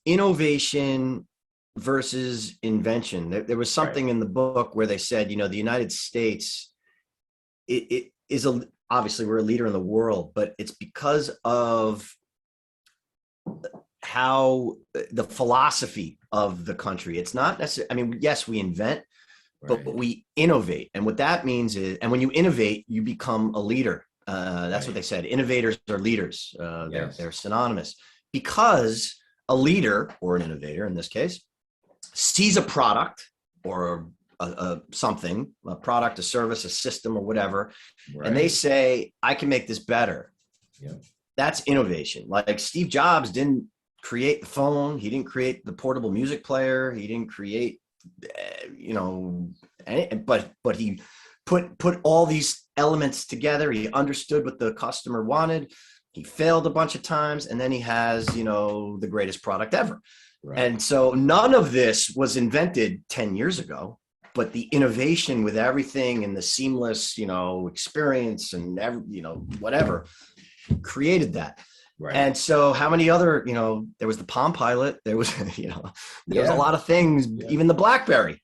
innovation versus invention. There was something in the book where they said, the United States, it is obviously we're a leader in the world, but it's because of how the philosophy of the country. It's not necessarily, I mean, yes, we invent, but we innovate. And what that means is, and when you innovate, you become a leader. That's what they said. Innovators are leaders. They're synonymous, because a leader, or an innovator in this case, sees a product or something, a product, a service, a system, or whatever, and they say, I can make this better. That's innovation. Like Steve Jobs didn't create the phone. He didn't create the portable music player. He didn't create, but he put all these elements together. He understood what the customer wanted. He failed a bunch of times, and then he has, the greatest product ever. And so none of this was invented 10 years ago, but the innovation with everything and the seamless, experience and whatever created that. And so how many other, there was the Palm Pilot, there was, there was a lot of things, even the BlackBerry,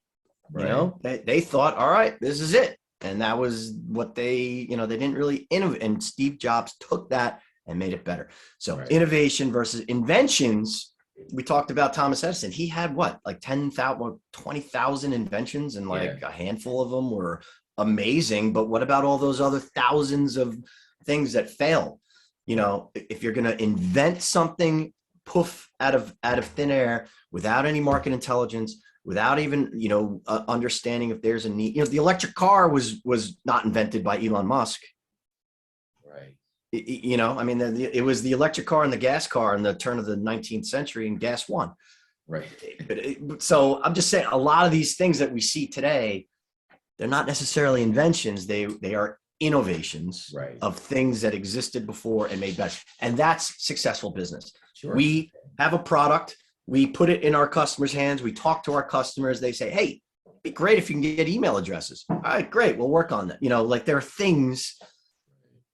they thought, all right, this is it. And that was what they didn't really innovate. And Steve Jobs took that and made it better. So innovation versus inventions. We talked about Thomas Edison. He had like 10,000, 20,000 inventions, and like a handful of them were amazing. But what about all those other thousands of things that failed? If you're going to invent something, poof, out of thin air, without any market intelligence, without even, understanding if there's a need. The electric car was not invented by Elon Musk. It was the electric car and the gas car in the turn of the 19th century, and gas won. So I'm just saying, a lot of these things that we see today, they're not necessarily inventions. They are innovations of things that existed before and made better. And that's successful business. We have a product, we put it in our customers' hands, we talk to our customers, they say, hey, it'd be great if you can get email addresses. All right, great, we'll work on that. Like there are things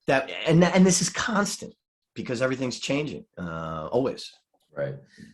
that, and this is constant because everything's changing, always.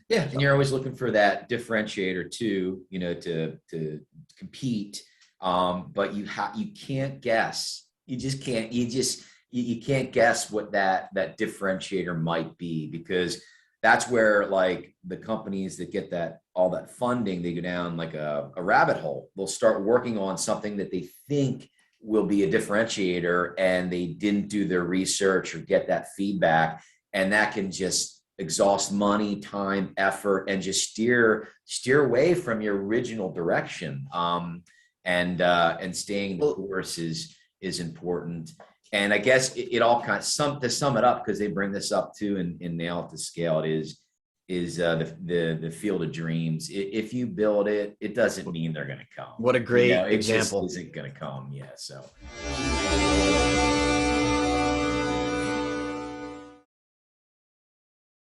Yeah. And you're always looking for that differentiator too, to compete. But you can't guess. You can't guess what that differentiator might be, because that's where like the companies that get all that funding, they go down like a rabbit hole. They'll start working on something that they think will be a differentiator, and they didn't do their research or get that feedback. And that can just exhaust money, time, effort, and just steer away from your original direction. And staying the course is important. And I guess it all kind of to sum it up, because they bring this up too and nail it to scale, it is the field of dreams. If you build it, it doesn't mean they're going to come. What a great it example. Just isn't going to come. So.